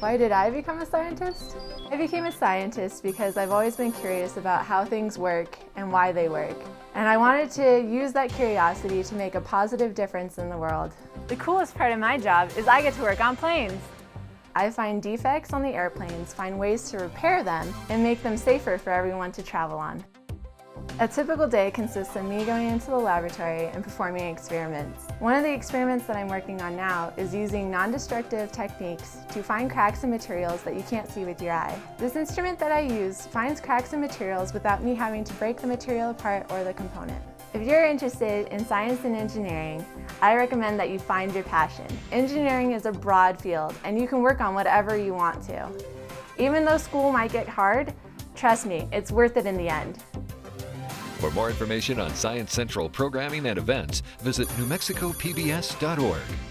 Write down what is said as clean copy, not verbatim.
Why did I become a scientist? I became a scientist because I've always been curious about how things work and why they work. And I wanted to use that curiosity to make a positive difference in the world. The coolest part of my job is I get to work on planes. I find defects on the airplanes, find ways to repair them, and make them safer for everyone to travel on. A typical day consists of me going into the laboratory and performing experiments. One of the experiments that I'm working on now is using non-destructive techniques to find cracks in materials that you can't see with your eye. This instrument that I use finds cracks in materials without me having to break the material apart or the component. If you're interested in science and engineering, I recommend that you find your passion. Engineering is a broad field, and you can work on whatever you want to. Even though school might get hard, trust me, it's worth it in the end. For more information on Science Central programming and events, visit NewMexicoPBS.org.